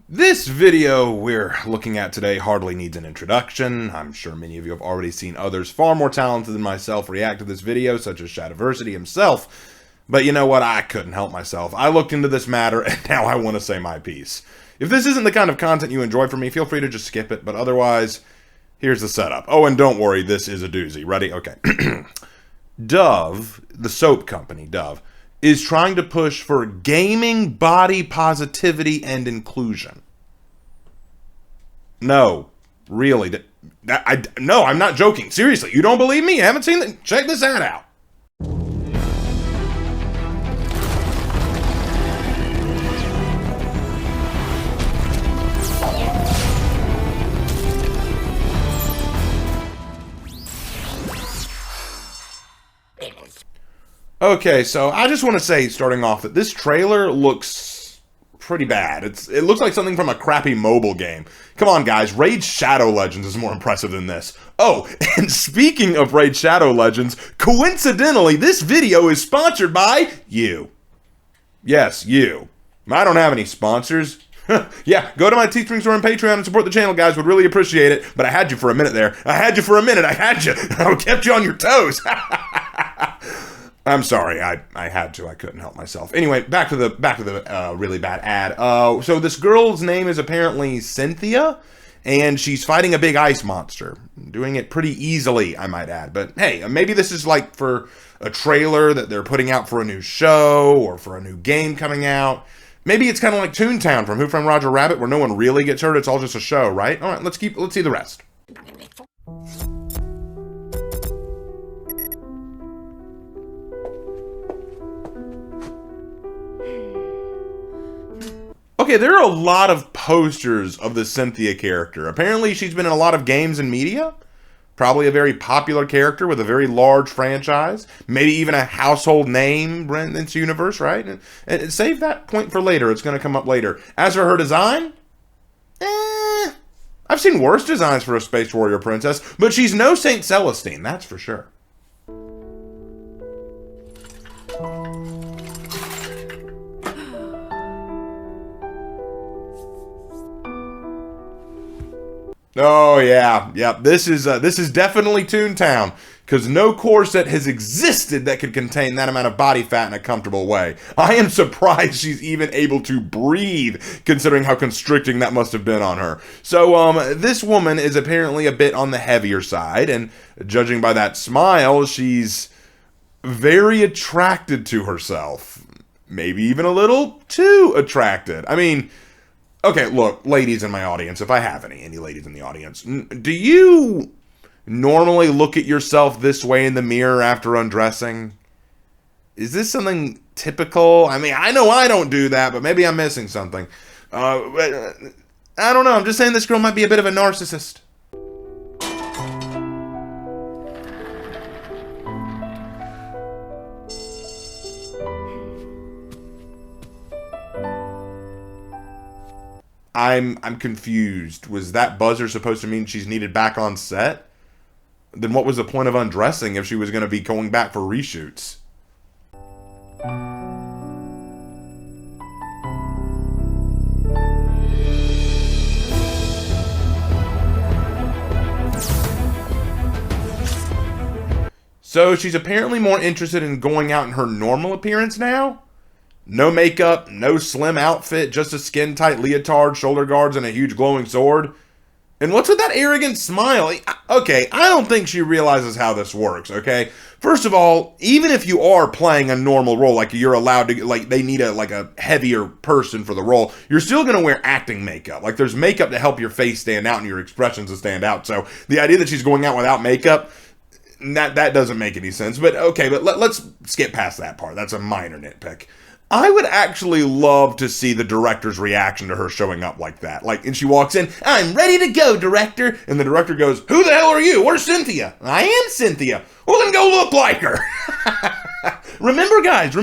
This video we're looking at today hardly needs an introduction. I'm sure many of you have already seen others far more talented than myself react to this video, such as Shadiversity himself. But you know what? I couldn't help myself. I looked into this matter, and now I want to say my piece. If this isn't the kind of content you enjoy from me, feel free to just skip it, but otherwise, here's the setup. Oh, and don't worry, this is a doozy. Ready? Okay. Dove, the soap company, Dove, is trying to push for gaming body positivity and inclusion. No, really. No, I'm not joking. Seriously, you don't believe me? You haven't seen it? Check this ad out. Okay, so I just want to say, starting off, that this trailer looks pretty bad. It looks like something from a crappy mobile game. Come on, guys, Raid Shadow Legends is more impressive than this. Oh, and speaking of Raid Shadow Legends, coincidentally, this video is sponsored by you. Yes, you. I don't have any sponsors. Yeah, go to my Teespring store and Patreon and support the channel, guys. Would really appreciate it. But I had you for a minute there. I had you. I kept you on your toes. I'm sorry, I had to. I couldn't help myself. Anyway, back to the really bad ad. So this girl's name is apparently Cynthia, and she's fighting a big ice monster, doing it pretty easily, I might add. But hey, maybe this is like for a trailer that they're putting out for a new show or for a new game coming out. Maybe it's kind of like Toontown from Who Framed Roger Rabbit, where no one really gets hurt. It's all just a show, right? All right, let's see the rest. Okay, there are a lot of posters of the Cynthia character. Apparently, she's been in a lot of games and media. Probably a very popular character with a very large franchise. Maybe even a household name in this universe, right? And save that point for later. It's going to come up later. As for her design, I've seen worse designs for a Space Warrior princess, but she's no Saint Celestine, that's for sure. Oh yeah, this is definitely Toontown, because no corset has existed that could contain that amount of body fat in a comfortable way. I am surprised she's even able to breathe, considering how constricting that must have been on her. So this woman is apparently a bit on the heavier side, and judging by that smile, she's very attracted to herself. Maybe even a little too attracted. I mean, okay, look, ladies in my audience, if I have any ladies in the audience, do you normally look at yourself this way in the mirror after undressing? Is this something typical? I mean, I know I don't do that, but maybe I'm missing something. I don't know, I'm just saying this girl might be a bit of a narcissist. I'm confused. Was that buzzer supposed to mean she's needed back on set? Then what was the point of undressing if she was going to be going back for reshoots? So she's apparently more interested in going out in her normal appearance now? No makeup, no slim outfit, just a skin-tight leotard, shoulder guards, and a huge glowing sword. And what's with that arrogant smile? Okay, I don't think she realizes how this works, okay? First of all, even if you are playing a normal role, like you're allowed to, like they need a heavier person for the role, you're still going to wear acting makeup. Like there's makeup to help your face stand out and your expressions to stand out. So the idea that she's going out without makeup, that doesn't make any sense. But okay, but let's skip past that part. That's a minor nitpick. I would actually love to see the director's reaction to her showing up like that. And she walks in, "I'm ready to go, director." And the director goes, "Who the hell are you? Where's Cynthia?" "I am Cynthia." "Well, then go look like her." Remember, guys,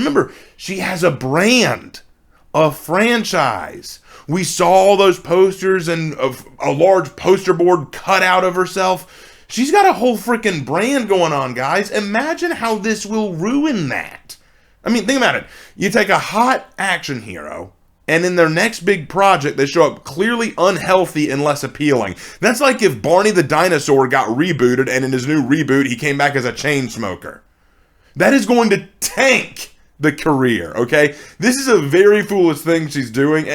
she has a brand, a franchise. We saw all those posters and a large poster board cut out of herself. She's got a whole freaking brand going on, guys. Imagine how this will ruin that. I mean, think about it. You take a hot action hero And in their next big project, they show up clearly unhealthy and less appealing. That's like if Barney the dinosaur got rebooted and in his new reboot, he came back as a chain smoker. That is going to tank the career, okay? This is a very foolish thing she's doing.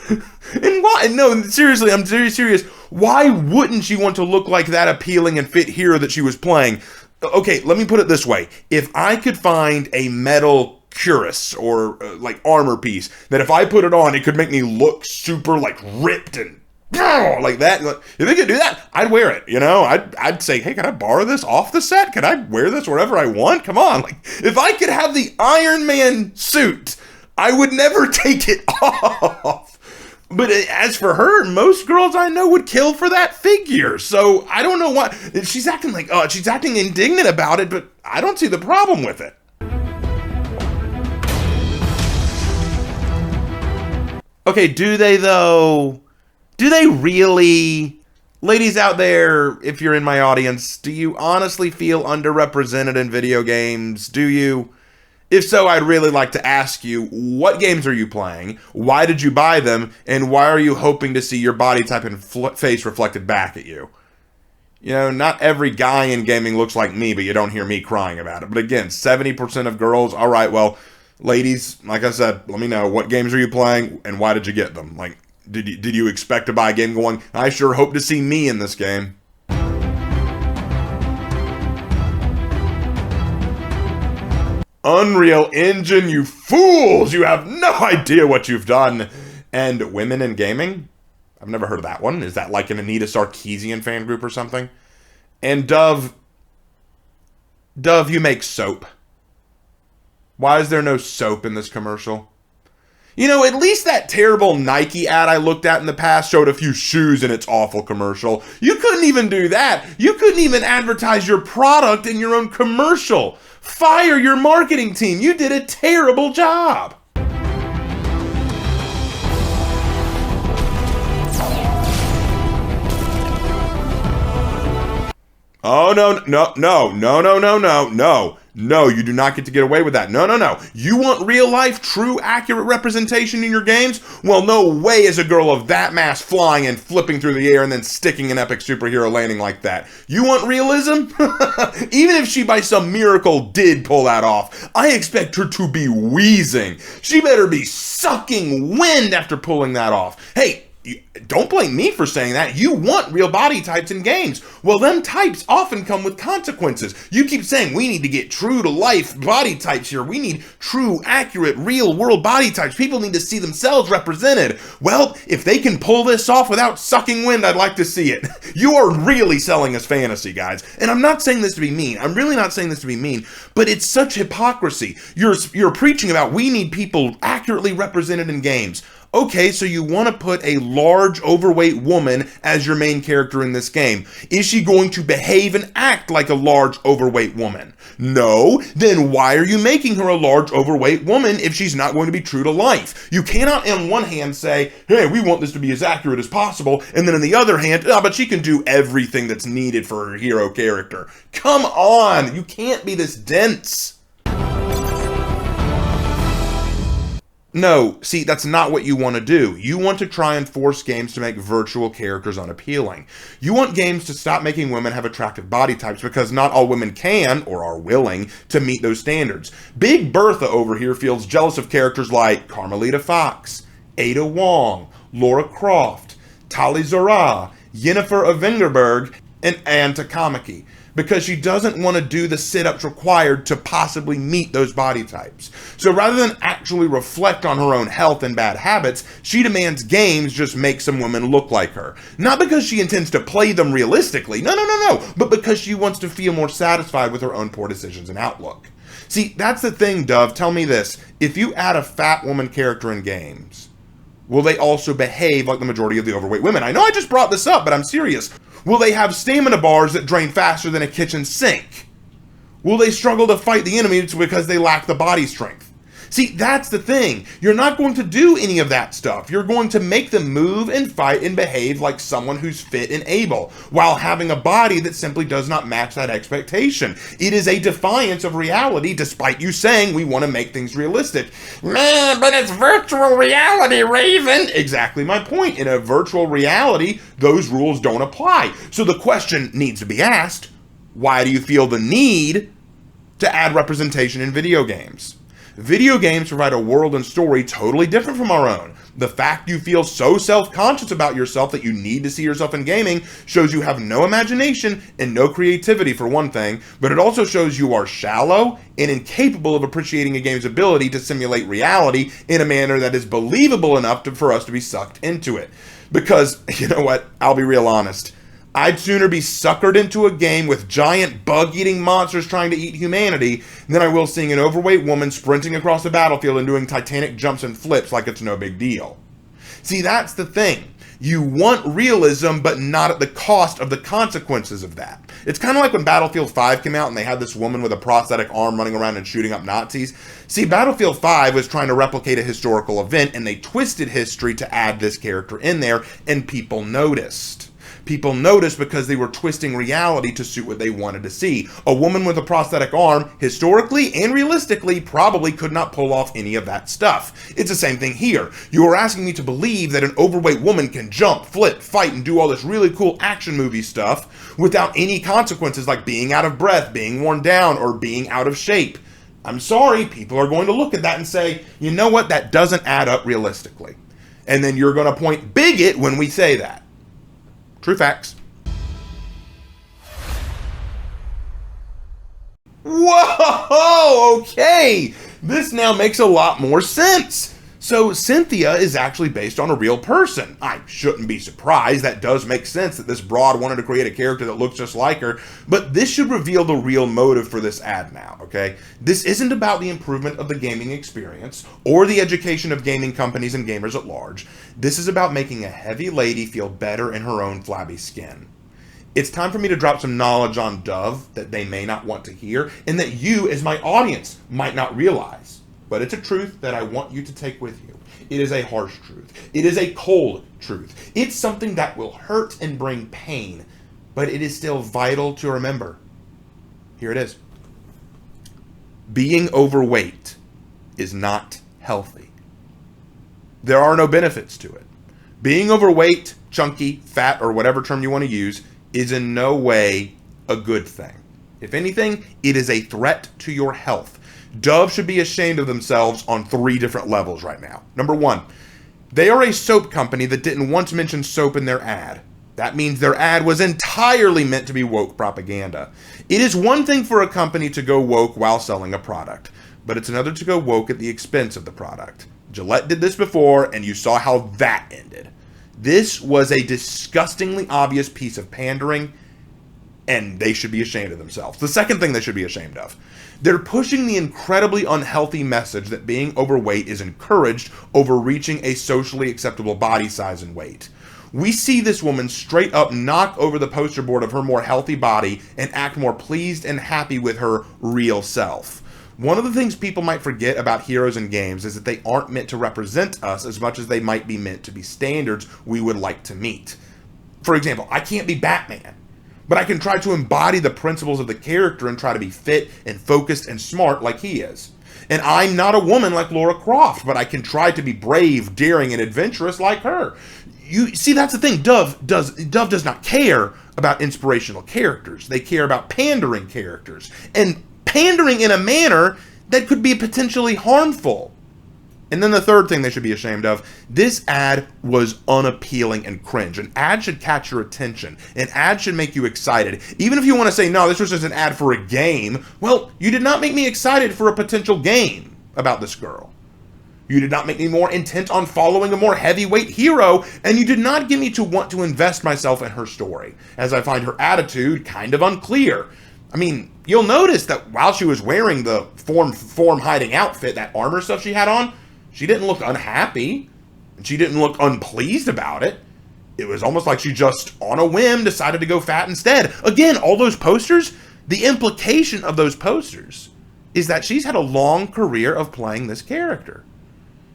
And why? No, seriously, I'm very serious. Why wouldn't she want to look like that appealing and fit hero that she was playing? Okay, let me put it this way. If I could find a metal cuirass or like armor piece that if I put it on, it could make me look super like ripped and like that. If they could do that, I'd wear it. You know, I'd say, hey, can I borrow this off the set? Can I wear this wherever I want? Come on. Like, if I could have the Iron Man suit, I would never take it off. But as for her, most girls I know would kill for that figure. So I don't know why she's acting like, she's acting indignant about it, but I don't see the problem with it. Okay, do they though? Do they really? Ladies out there, if you're in my audience, do you honestly feel underrepresented in video games? Do you? If so, I'd really like to ask you, what games are you playing? Why did you buy them? And why are you hoping to see your body type and face reflected back at you? You know, not every guy in gaming looks like me, but you don't hear me crying about it. But again, 70% of girls, all right, well, ladies, like I said, let me know, what games are you playing and why did you get them? Like, did you expect to buy a game going, I sure hope to see me in this game? Unreal Engine, you fools! You have no idea what you've done. And women in gaming? I've never heard of that one. Is that like an Anita Sarkeesian fan group or something? And Dove, you make soap. Why is there no soap in this commercial? You know, at least that terrible Nike ad I looked at in the past showed a few shoes in its awful commercial. You couldn't even do that. You couldn't even advertise your product in your own commercial. Fire your marketing team. You did a terrible job. Oh, no, you do not get to get away with that. No. You want real life, true, accurate representation in your games? Well, no way is a girl of that mass flying and flipping through the air and then sticking an epic superhero landing like that. You want realism? Even if she by some miracle did pull that off, I expect her to be wheezing. She better be sucking wind after pulling that off. Hey, don't blame me for saying that. You want real body types in games. Well, them types often come with consequences. You keep saying we need to get true to life body types here. We need true, accurate, real world body types. People need to see themselves represented. Well, if they can pull this off without sucking wind, I'd like to see it. You are really selling us fantasy, guys. And I'm not saying this to be mean. I'm really not saying this to be mean, but it's such hypocrisy. You're preaching about we need people accurately represented in games. Okay, so you want to put a large, overweight woman as your main character in this game. Is she going to behave and act like a large, overweight woman? No. Then why are you making her a large, overweight woman if she's not going to be true to life? You cannot on one hand say, hey, we want this to be as accurate as possible, and then on the other hand, but she can do everything that's needed for her hero character. Come on! You can't be this dense. No, see, that's not what you want to do. You want to try and force games to make virtual characters unappealing. You want games to stop making women have attractive body types because not all women can, or are willing, to meet those standards. Big Bertha over here feels jealous of characters like Carmelita Fox, Ada Wong, Laura Croft, Tali Zora, Yennefer of Vengerberg, and Anne Takamaki, because she doesn't want to do the sit-ups required to possibly meet those body types. So rather than actually reflect on her own health and bad habits, she demands games just make some women look like her. Not because she intends to play them realistically, no, but because she wants to feel more satisfied with her own poor decisions and outlook. See, that's the thing, Dove. Tell me this. If you add a fat woman character in games, will they also behave like the majority of the overweight women? I know I just brought this up, but I'm serious. Will they have stamina bars that drain faster than a kitchen sink? Will they struggle to fight the enemies because they lack the body strength? See, that's the thing. You're not going to do any of that stuff. You're going to make them move and fight and behave like someone who's fit and able, while having a body that simply does not match that expectation. It is a defiance of reality, despite you saying we want to make things realistic. Man, but it's virtual reality, Raven. Exactly my point. In a virtual reality, those rules don't apply. So the question needs to be asked, why do you feel the need to add representation in video games? Video games provide a world and story totally different from our own. The fact you feel so self-conscious about yourself that you need to see yourself in gaming shows you have no imagination and no creativity, for one thing, but it also shows you are shallow and incapable of appreciating a game's ability to simulate reality in a manner that is believable enough for us to be sucked into it. Because, you know what, I'll be real honest, I'd sooner be suckered into a game with giant bug-eating monsters trying to eat humanity than I will seeing an overweight woman sprinting across the battlefield and doing titanic jumps and flips like it's no big deal. See, that's the thing. You want realism, but not at the cost of the consequences of that. It's kind of like when Battlefield 5 came out and they had this woman with a prosthetic arm running around and shooting up Nazis. See, Battlefield 5 was trying to replicate a historical event, and they twisted history to add this character in there, and people noticed. People noticed because they were twisting reality to suit what they wanted to see. A woman with a prosthetic arm, historically and realistically, probably could not pull off any of that stuff. It's the same thing here. You are asking me to believe that an overweight woman can jump, flip, fight, and do all this really cool action movie stuff without any consequences like being out of breath, being worn down, or being out of shape. I'm sorry, people are going to look at that and say, you know what, that doesn't add up realistically. And then you're going to point bigot when we say that. True facts. Whoa, okay. This now makes a lot more sense. So Cynthia is actually based on a real person. I shouldn't be surprised. That does make sense that this broad wanted to create a character that looks just like her, but this should reveal the real motive for this ad now, okay? This isn't about the improvement of the gaming experience or the education of gaming companies and gamers at large. This is about making a heavy lady feel better in her own flabby skin. It's time for me to drop some knowledge on Dove that they may not want to hear and that you as my audience might not realize. But it's a truth that I want you to take with you. It is a harsh truth. It is a cold truth. It's something that will hurt and bring pain, but it is still vital to remember. Here it is. Being overweight is not healthy. There are no benefits to it. Being overweight, chunky, fat, or whatever term you want to use is in no way a good thing. If anything, it is a threat to your health. Dove should be ashamed of themselves on 3 different levels right now. Number 1, they are a soap company that didn't once mention soap in their ad. That means their ad was entirely meant to be woke propaganda. It is one thing for a company to go woke while selling a product, but it's another to go woke at the expense of the product. Gillette did this before, and you saw how that ended. This was a disgustingly obvious piece of pandering, and they should be ashamed of themselves. The second thing they should be ashamed of. They're pushing the incredibly unhealthy message that being overweight is encouraged over reaching a socially acceptable body size and weight. We see this woman straight up knock over the poster board of her more healthy body and act more pleased and happy with her real self. One of the things people might forget about heroes in games is that they aren't meant to represent us as much as they might be meant to be standards we would like to meet. For example, I can't be Batman, but I can try to embody the principles of the character and try to be fit and focused and smart like he is. And I'm not a woman like Lara Croft, but I can try to be brave, daring, and adventurous like her. You see, that's the thing. Dove does not care about inspirational characters. They care about pandering characters. And pandering in a manner that could be potentially harmful. And then the third thing they should be ashamed of, this ad was unappealing and cringe. An ad should catch your attention. An ad should make you excited. Even if you want to say, no, this was just an ad for a game, well, you did not make me excited for a potential game about this girl. You did not make me more intent on following a more heavyweight hero, and you did not get me to want to invest myself in her story, as I find her attitude kind of unclear. I mean, you'll notice that while she was wearing the form-hiding outfit, that armor stuff she had on, she didn't look unhappy, and she didn't look unpleased about it. It was almost like she just, on a whim, decided to go fat instead. Again, all those posters, the implication of those posters is that she's had a long career of playing this character.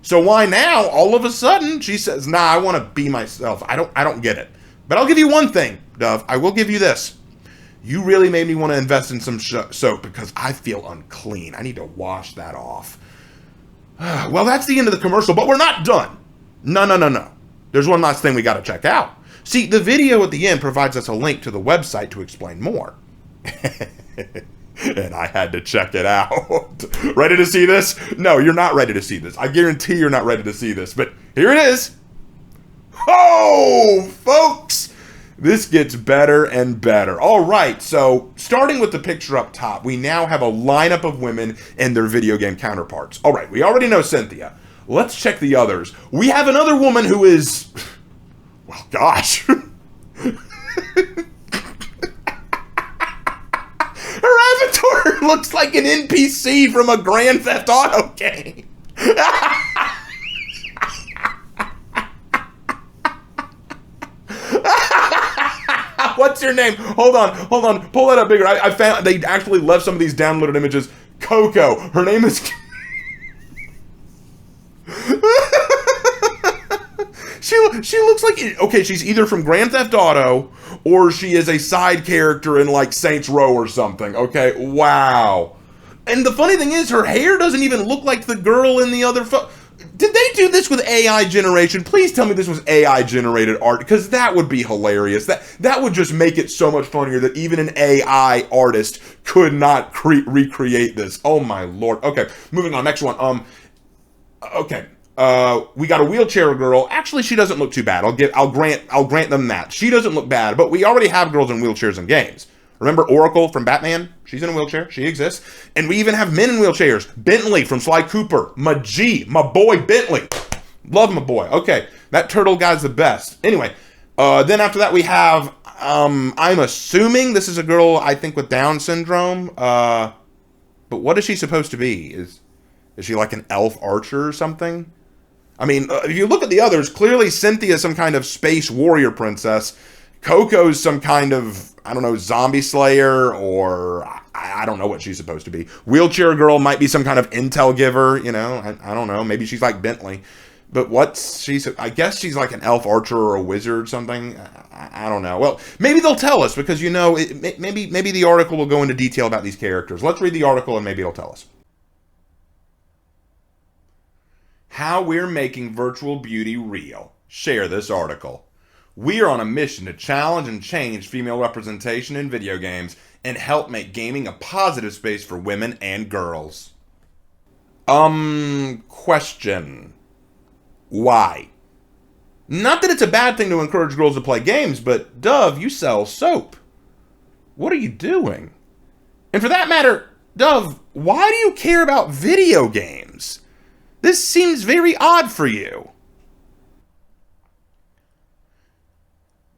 So why now, all of a sudden, she says, nah, I want to be myself. I don't get it. But I'll give you one thing, Dove. I will give you this. You really made me want to invest in some soap because I feel unclean. I need to wash that off. Well, that's the end of the commercial, but we're not done. No. There's one last thing we got to check out. See, the video at the end provides us a link to the website to explain more. And I had to check it out. Ready to see this? No, you're not ready to see this. I guarantee you're not ready to see this, but here it is. Oh, folks, this gets better and better. All right, so starting with the picture up top, we now have a lineup of women and their video game counterparts. All right, we already know Cynthia. Let's check the others. We have another woman who is, well, gosh. Her avatar looks like an NPC from a Grand Theft Auto game. What's your name? Hold on. Pull that up bigger. I found they actually left some of these downloaded images. Coco. Her name is. She looks like, okay, she's either from Grand Theft Auto or she is a side character in like Saints Row or something. Okay, wow. And the funny thing is, her hair doesn't even look like the girl in the other Did they do this with AI generation? Please tell me this was AI generated art, because that would be hilarious. That would just make it so much funnier that even an AI artist could not recreate this. Oh my lord. Okay, moving on. Next one. Okay. We got a wheelchair girl. Actually, she doesn't look too bad. I'll grant them that. She doesn't look bad, but we already have girls in wheelchairs in games. Remember Oracle from Batman? She's in a wheelchair. She exists. And we even have men in wheelchairs. Bentley from Sly Cooper. My boy Bentley. Love my boy. Okay, that turtle guy's the best. Anyway, then after that we have, I'm assuming this is a girl, I think, with Down syndrome. But what is she supposed to be? Is she like an elf archer or something? I mean, if you look at the others, clearly Cynthia is some kind of space warrior princess. Coco's some kind of, I don't know, zombie slayer, or I don't know what she's supposed to be. Wheelchair girl might be some kind of intel giver, you know, I don't know. Maybe she's like Bentley. But I guess she's like an elf archer or a wizard or something. I don't know. Well, maybe they'll tell us, because, you know, maybe the article will go into detail about these characters. Let's read the article and maybe it'll tell us. How we're making virtual beauty real. Share this article. We are on a mission to challenge and change female representation in video games and help make gaming a positive space for women and girls. Question. Why? Not that it's a bad thing to encourage girls to play games, but Dove, you sell soap. What are you doing? And for that matter, Dove, why do you care about video games? This seems very odd for you.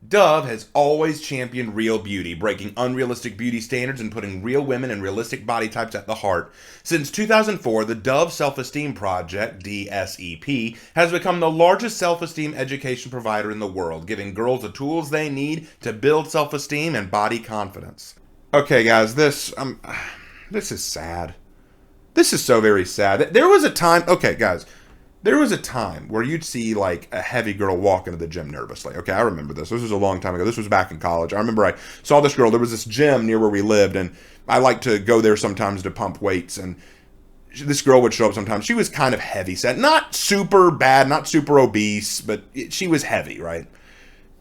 Dove has always championed real beauty, breaking unrealistic beauty standards and putting real women and realistic body types at the heart. Since 2004, the Dove Self-Esteem Project, DSEP, has become the largest self-esteem education provider in the world, giving girls the tools they need to build self-esteem and body confidence. Okay, guys, this is sad. This is so very sad. There was a time, okay, guys, there was a time where you'd see, like, a heavy girl walk into the gym nervously. Okay, I remember this. This was a long time ago. This was back in college. I remember I saw this girl. There was this gym near where we lived, and I liked to go there sometimes to pump weights, and this girl would show up sometimes. She was kind of heavy set. Not super bad, not super obese, but she was heavy, right?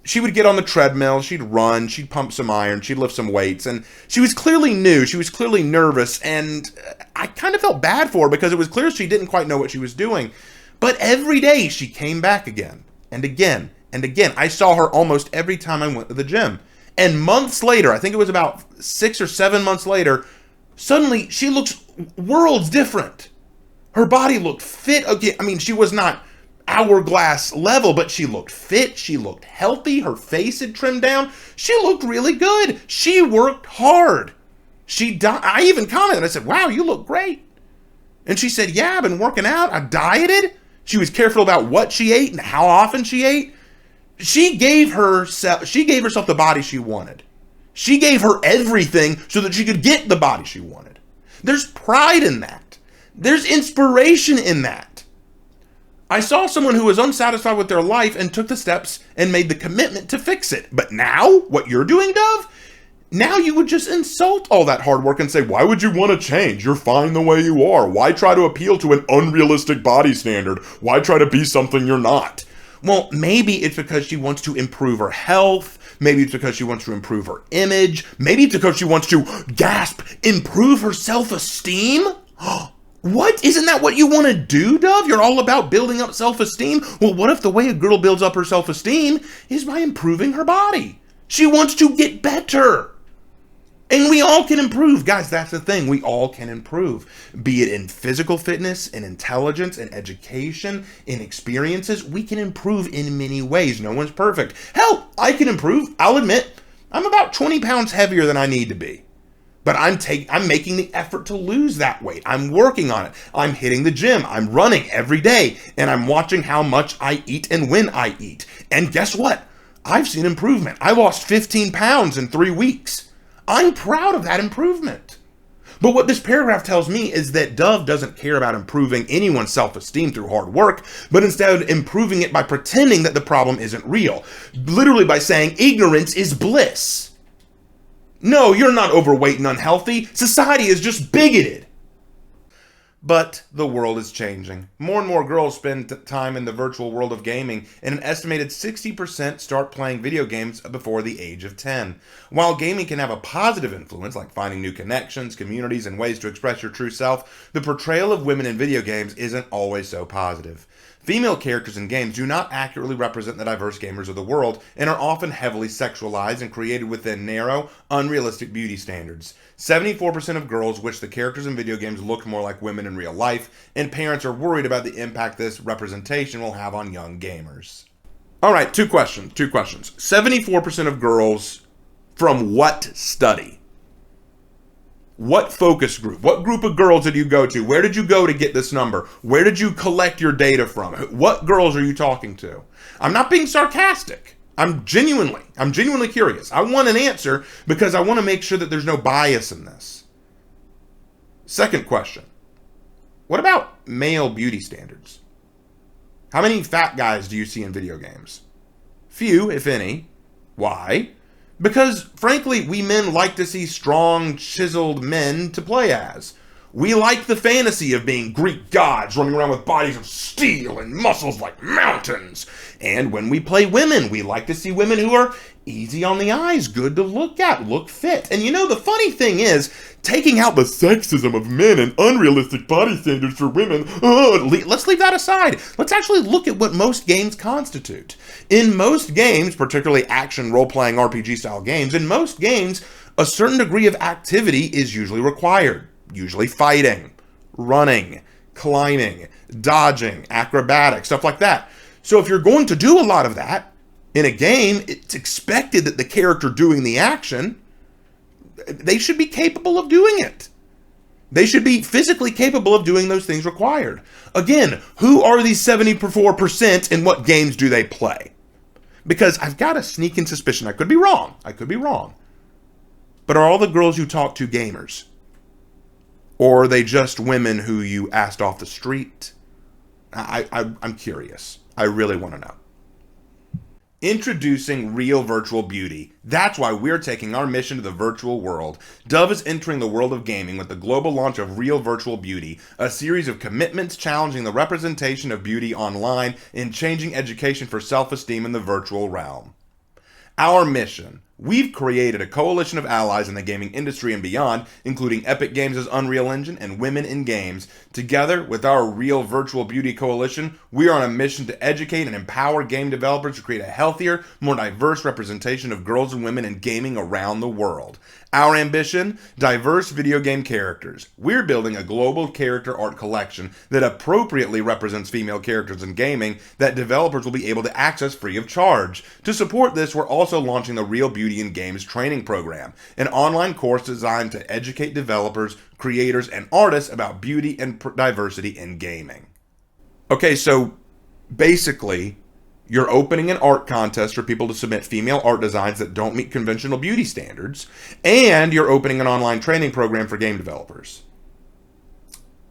She would get on the treadmill, she'd run, she'd pump some iron, she'd lift some weights, and she was clearly new, she was clearly nervous, and I kind of felt bad for her because it was clear she didn't quite know what she was doing. But every day she came back again, and again, and again. I saw her almost every time I went to the gym. And months later, I think it was about 6 or 7 months later, suddenly she looks worlds different. Her body looked fit again. I mean, she was not hourglass level, but she looked fit, she looked healthy, her face had trimmed down, she looked really good, she worked hard. I even commented, I said, wow, you look great. And she said, yeah, I've been working out, I dieted. She was careful about what she ate and how often she ate. She gave herself the body she wanted. She gave her everything so that she could get the body she wanted. There's pride in that. There's inspiration in that. I saw someone who was unsatisfied with their life and took the steps and made the commitment to fix it. But now, what you're doing, Dove? Now you would just insult all that hard work and say, why would you want to change? You're fine the way you are. Why try to appeal to an unrealistic body standard? Why try to be something you're not? Well, maybe it's because she wants to improve her health. Maybe it's because she wants to improve her image. Maybe it's because she wants to, gasp, improve her self-esteem. What? Isn't that what you want to do, Dove? You're all about building up self-esteem? Well, what if the way a girl builds up her self-esteem is by improving her body? She wants to get better. And we all can improve. Guys, that's the thing. We all can improve. Be it in physical fitness, in intelligence, in education, in experiences. We can improve in many ways. No one's perfect. Hell, I can improve. I'll admit, I'm about 20 pounds heavier than I need to be. But I'm making the effort to lose that weight. I'm working on it. I'm hitting the gym. I'm running every day. And I'm watching how much I eat and when I eat. And guess what? I've seen improvement. I lost 15 pounds in 3 weeks. I'm proud of that improvement. But what this paragraph tells me is that Dove doesn't care about improving anyone's self-esteem through hard work, but instead improving it by pretending that the problem isn't real. Literally by saying ignorance is bliss. No, you're not overweight and unhealthy. Society is just bigoted. But the world is changing. More and more girls spend time in the virtual world of gaming, and an estimated 60% start playing video games before the age of 10. While gaming can have a positive influence, like finding new connections, communities, and ways to express your true self, the portrayal of women in video games isn't always so positive. Female characters in games do not accurately represent the diverse gamers of the world and are often heavily sexualized and created within narrow, unrealistic beauty standards. 74% of girls wish the characters in video games looked more like women in real life, and parents are worried about the impact this representation will have on young gamers. All right, two questions. 74% of girls from what study? What focus group? What group of girls did you go to? Where did you go to get this number? Where did you collect your data from? What girls are you talking to? I'm not being sarcastic. I'm genuinely curious. I want an answer because I want to make sure that there's no bias in this. Second question. What about male beauty standards? How many fat guys do you see in video games? Few, if any. Why? Because, frankly, we men like to see strong, chiseled men to play as. We like the fantasy of being Greek gods running around with bodies of steel and muscles like mountains. And when we play women, we like to see women who are easy on the eyes, good to look at, look fit. And you know, the funny thing is, taking out the sexism of men and unrealistic body standards for women, let's leave that aside. Let's actually look at what most games constitute. In most games, particularly action, role-playing, RPG-style games, in most games, a certain degree of activity is usually required. Usually fighting, running, climbing, dodging, acrobatics, stuff like that. So if you're going to do a lot of that in a game, it's expected that the character doing the action, they should be capable of doing it. They should be physically capable of doing those things required. Again, who are these 74% and what games do they play? Because I've got a sneaking suspicion. I could be wrong. But are all the girls you talk to gamers? Or are they just women who you asked off the street? I'm curious. I really want to know. Introducing real virtual beauty. That's why we're taking our mission to the virtual world. Dove is entering the world of gaming with the global launch of Real Virtual Beauty, a series of commitments challenging the representation of beauty online and changing education for self-esteem in the virtual realm. Our mission. We've created a coalition of allies in the gaming industry and beyond, including Epic Games' Unreal Engine and Women in Games. Together, with our Real Virtual Beauty Coalition, we are on a mission to educate and empower game developers to create a healthier, more diverse representation of girls and women in gaming around the world. Our ambition? Diverse video game characters. We're building a global character art collection that appropriately represents female characters in gaming that developers will be able to access free of charge. To support this, we're also launching the Real Beauty in Games training program, an online course designed to educate developers, creators, and artists about beauty and diversity in gaming. Okay, so basically, you're opening an art contest for people to submit female art designs that don't meet conventional beauty standards, and you're opening an online training program for game developers.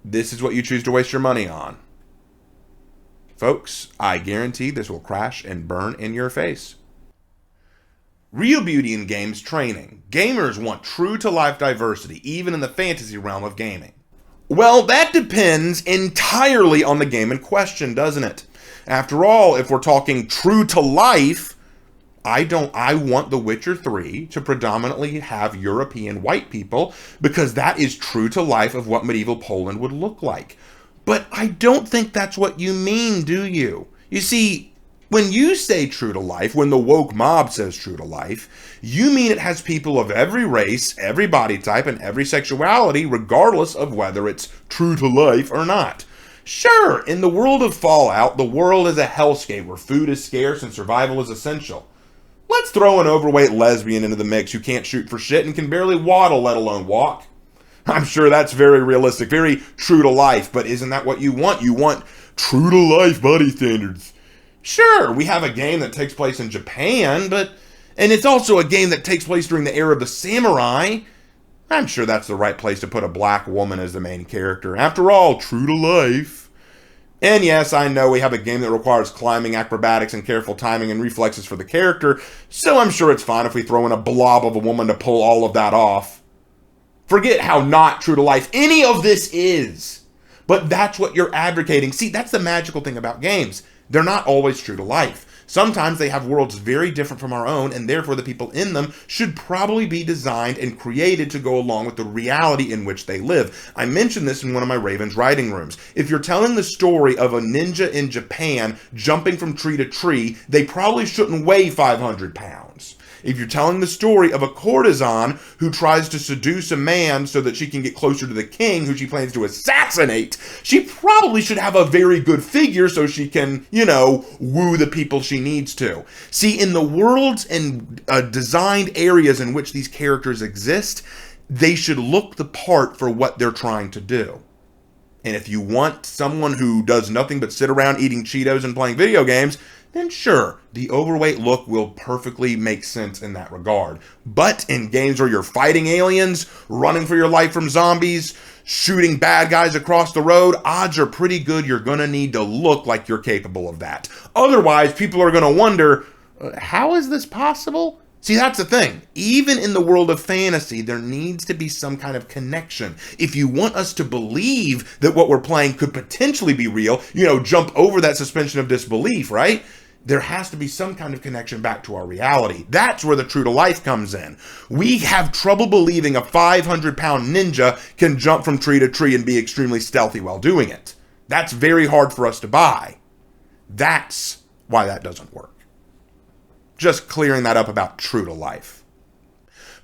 this is what you choose to waste your money on. Folks, I guarantee this will crash and burn in your face. Real beauty in games training. Gamers want true-to-life diversity, even in the fantasy realm of gaming. Well, that depends entirely on the game in question, doesn't it? After all, if we're talking true-to-life, I want The Witcher 3 to predominantly have European white people because that is true to life of what medieval Poland would look like. But I don't think that's what you mean, do you? You see, when you say true to life, when the woke mob says true to life, you mean it has people of every race, every body type, and every sexuality, regardless of whether it's true to life or not. Sure, in the world of Fallout, the world is a hellscape where food is scarce and survival is essential. Let's throw an overweight lesbian into the mix who can't shoot for shit and can barely waddle, let alone walk. I'm sure that's very realistic, very true to life, but isn't that what you want? You want true to life body standards. Sure, we have a game that takes place in Japan, and it's also a game that takes place during the era of the samurai. I'm sure that's the right place to put a black woman as the main character. After all, true to life. And yes, I know we have a game that requires climbing, acrobatics, and careful timing and reflexes for the character, so I'm sure it's fine if we throw in a blob of a woman to pull all of that off. Forget how not true to life any of this is. But that's what you're advocating. See, that's the magical thing about games. They're not always true to life. Sometimes they have worlds very different from our own, and therefore the people in them should probably be designed and created to go along with the reality in which they live. I mentioned this in one of my Raven's writing rooms. If you're telling the story of a ninja in Japan jumping from tree to tree, they probably shouldn't weigh 500 pounds. If you're telling the story of a courtesan who tries to seduce a man so that she can get closer to the king who she plans to assassinate, she probably should have a very good figure so she can, woo the people she needs to. See, in the worlds and designed areas in which these characters exist, they should look the part for what they're trying to do. And if you want someone who does nothing but sit around eating Cheetos and playing video games, then sure, the overweight look will perfectly make sense in that regard. But in games where you're fighting aliens, running for your life from zombies, shooting bad guys across the road, odds are pretty good you're going to need to look like you're capable of that. Otherwise, people are going to wonder, how is this possible? See, that's the thing. Even in the world of fantasy, there needs to be some kind of connection. If you want us to believe that what we're playing could potentially be real, jump over that suspension of disbelief, right? There has to be some kind of connection back to our reality. That's where the true to life comes in. We have trouble believing a 500-pound ninja can jump from tree to tree and be extremely stealthy while doing it. That's very hard for us to buy. That's why that doesn't work. Just clearing that up about true to life.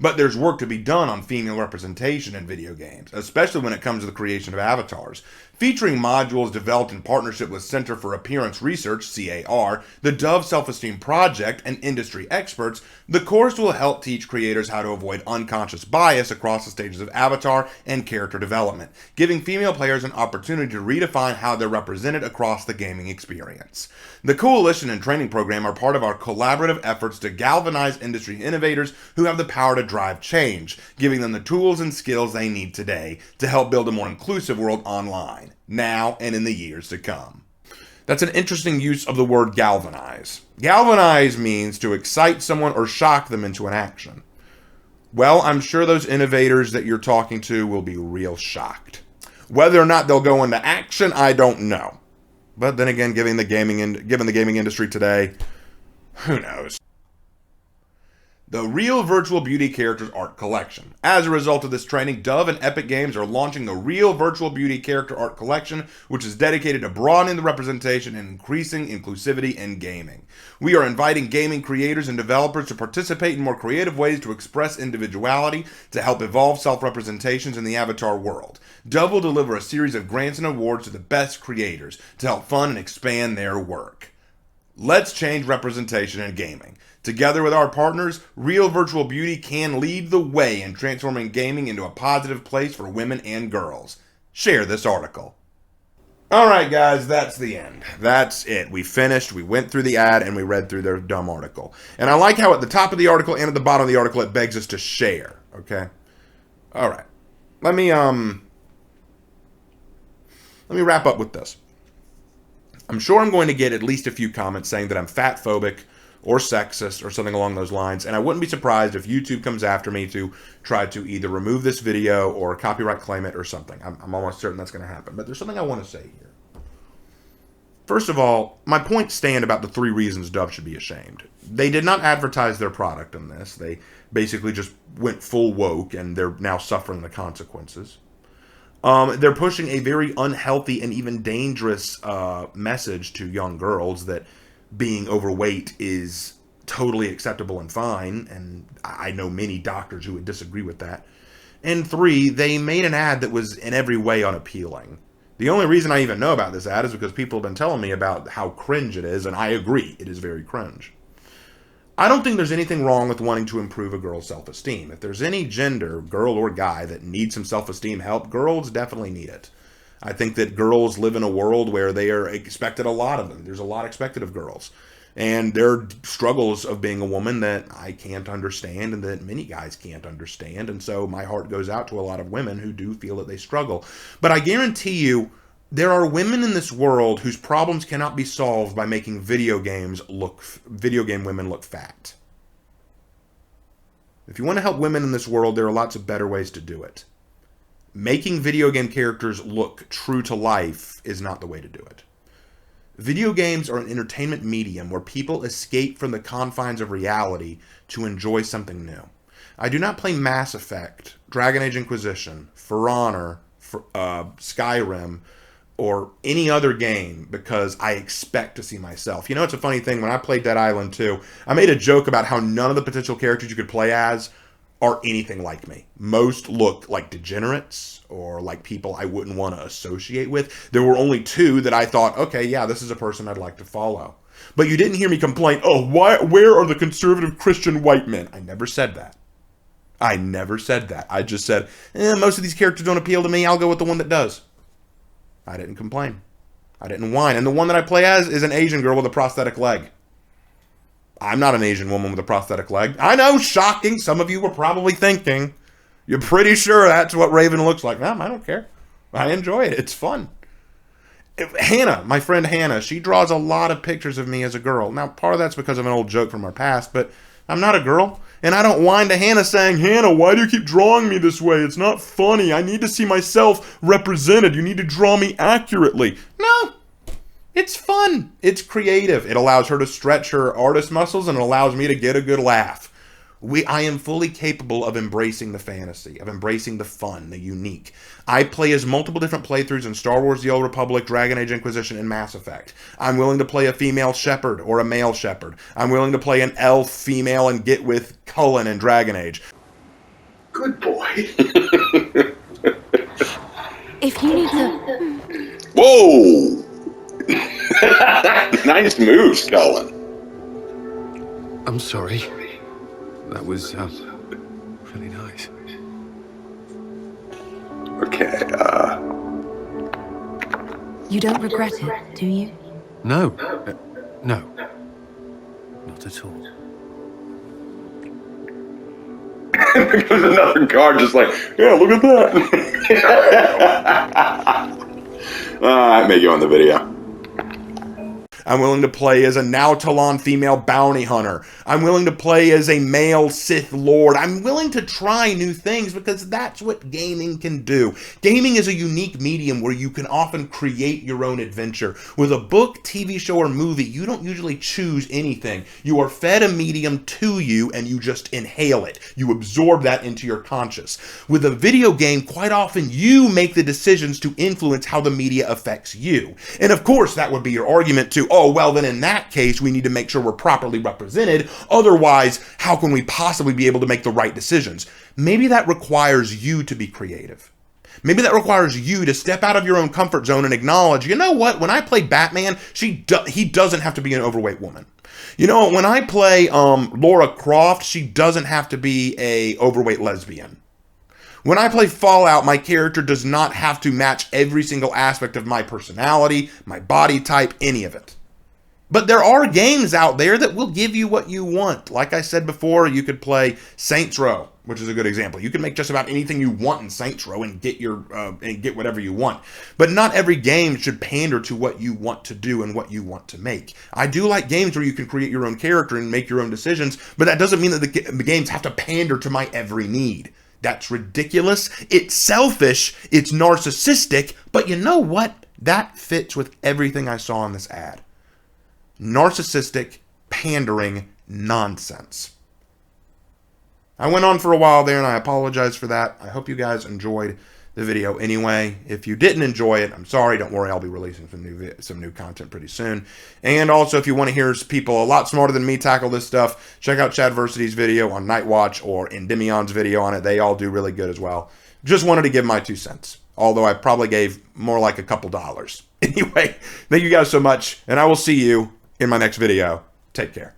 But there's work to be done on female representation in video games, especially when it comes to the creation of avatars. Featuring modules developed in partnership with Center for Appearance Research, CAR, the Dove Self-Esteem Project, and industry experts, the course will help teach creators how to avoid unconscious bias across the stages of avatar and character development, giving female players an opportunity to redefine how they're represented across the gaming experience. The Coalition and Training Program are part of our collaborative efforts to galvanize industry innovators who have the power to drive change, giving them the tools and skills they need today to help build a more inclusive world online, now and in the years to come. That's an interesting use of the word galvanize. Galvanize means to excite someone or shock them into an action. Well, I'm sure those innovators that you're talking to will be real shocked. Whether or not they'll go into action, I don't know. But then again, given the gaming industry today, who knows? The Real Virtual Beauty Characters Art Collection. As a result of this training, Dove and Epic Games are launching the Real Virtual Beauty Character Art Collection, which is dedicated to broadening the representation and increasing inclusivity in gaming. We are inviting gaming creators and developers to participate in more creative ways to express individuality to help evolve self-representations in the avatar world. Dove will deliver a series of grants and awards to the best creators to help fund and expand their work. Let's change representation in gaming. Together with our partners, Real Virtual Beauty can lead the way in transforming gaming into a positive place for women and girls. Share this article. Alright guys, that's the end. That's it. We finished, we went through the ad, and we read through their dumb article. And I like how at the top of the article and at the bottom of the article it begs us to share, okay? Alright. Let me Let me wrap up with this. I'm sure I'm going to get at least a few comments saying that I'm fat phobic or sexist or something along those lines, and I wouldn't be surprised if YouTube comes after me to try to either remove this video or copyright claim it or something. I'm almost certain that's going to happen. But there's something I want to say here. First of all, my points stand about the 3 reasons Dove should be ashamed. They did not advertise their product in this. They basically just went full woke, and they're now suffering the consequences. They're pushing a very unhealthy and even dangerous message to young girls that being overweight is totally acceptable and fine, and I know many doctors who would disagree with that. And 3, they made an ad that was in every way unappealing. The only reason I even know about this ad is because people have been telling me about how cringe it is, and I agree, it is very cringe. I don't think there's anything wrong with wanting to improve a girl's self-esteem. If there's any gender, girl or guy, that needs some self-esteem help, girls definitely need it. I think that girls live in a world where they are expected a lot of them. There's a lot expected of girls. And there are struggles of being a woman that I can't understand and that many guys can't understand. And so my heart goes out to a lot of women who do feel that they struggle. But I guarantee you, there are women in this world whose problems cannot be solved by making video game women look fat. If you want to help women in this world, there are lots of better ways to do it. Making video game characters look true to life is not the way to do it. Video games are an entertainment medium where people escape from the confines of reality to enjoy something new. I do not play Mass Effect, Dragon Age Inquisition, For Honor, Skyrim, or any other game because I expect to see myself. You know, it's a funny thing. When I played Dead Island 2, I made a joke about how none of the potential characters you could play as are anything like me. Most look like degenerates or like people I wouldn't want to associate with. There were only 2 that I thought, okay, yeah, this is a person I'd like to follow. But you didn't hear me complain, oh, where are the conservative Christian white men? I never said that. I never said that. I just said, most of these characters don't appeal to me. I'll go with the one that does. I didn't complain. I didn't whine. And the one that I play as is an Asian girl with a prosthetic leg. I'm not an Asian woman with a prosthetic leg. I know, shocking. Some of you were probably thinking, you're pretty sure that's what Raven looks like. No, I don't care. I enjoy it. It's fun. Hannah, my friend Hannah, she draws a lot of pictures of me as a girl. Now, part of that's because of an old joke from our past, but I'm not a girl. And I don't whine to Hannah saying, Hannah, why do you keep drawing me this way? It's not funny. I need to see myself represented. You need to draw me accurately. No. It's fun. It's creative. It allows her to stretch her artist muscles and it allows me to get a good laugh. I am fully capable of embracing the fantasy, of embracing the fun, the unique. I play as multiple different playthroughs in Star Wars The Old Republic, Dragon Age Inquisition, and Mass Effect. I'm willing to play a female shepherd or a male shepherd. I'm willing to play an elf female and get with Cullen in Dragon Age. Good boy. If you need to... Whoa! Nice moves, Cullen. I'm sorry. That was, really nice. Okay, You don't regret it, do you? No. No. Not at all. There's another card just like, yeah, look at that. I may go on the video. I'm willing to play as a Nautalon female bounty hunter. I'm willing to play as a male Sith Lord. I'm willing to try new things because that's what gaming can do. Gaming is a unique medium where you can often create your own adventure. With a book, TV show, or movie, you don't usually choose anything. You are fed a medium to you and you just inhale it. You absorb that into your conscious. With a video game, quite often you make the decisions to influence how the media affects you. And of course, that would be your argument to, oh, well, then in that case, we need to make sure we're properly represented. Otherwise, how can we possibly be able to make the right decisions? Maybe that requires you to be creative. Maybe that requires you to step out of your own comfort zone and acknowledge, you know what, when I play Batman, he doesn't have to be an overweight woman. You know, when I play Laura Croft, she doesn't have to be a overweight lesbian. When I play Fallout, my character does not have to match every single aspect of my personality, my body type, any of it. But there are games out there that will give you what you want. Like I said before, you could play Saints Row, which is a good example. You can make just about anything you want in Saints Row and get whatever you want. But not every game should pander to what you want to do and what you want to make. I do like games where you can create your own character and make your own decisions, but that doesn't mean that the games have to pander to my every need. That's ridiculous. It's selfish. It's narcissistic. But you know what? That fits with everything I saw in this ad. Narcissistic, pandering nonsense. I went on for a while there, and I apologize for that. I hope you guys enjoyed the video anyway. If you didn't enjoy it, I'm sorry. Don't worry, I'll be releasing some new content pretty soon. And also, if you want to hear people a lot smarter than me tackle this stuff, check out Chadversity's video on Night Watch or Endymion's video on it. They all do really good as well. Just wanted to give my 2 cents, although I probably gave more like a couple dollars. Anyway, thank you guys so much, and I will see you in my next video. Take care.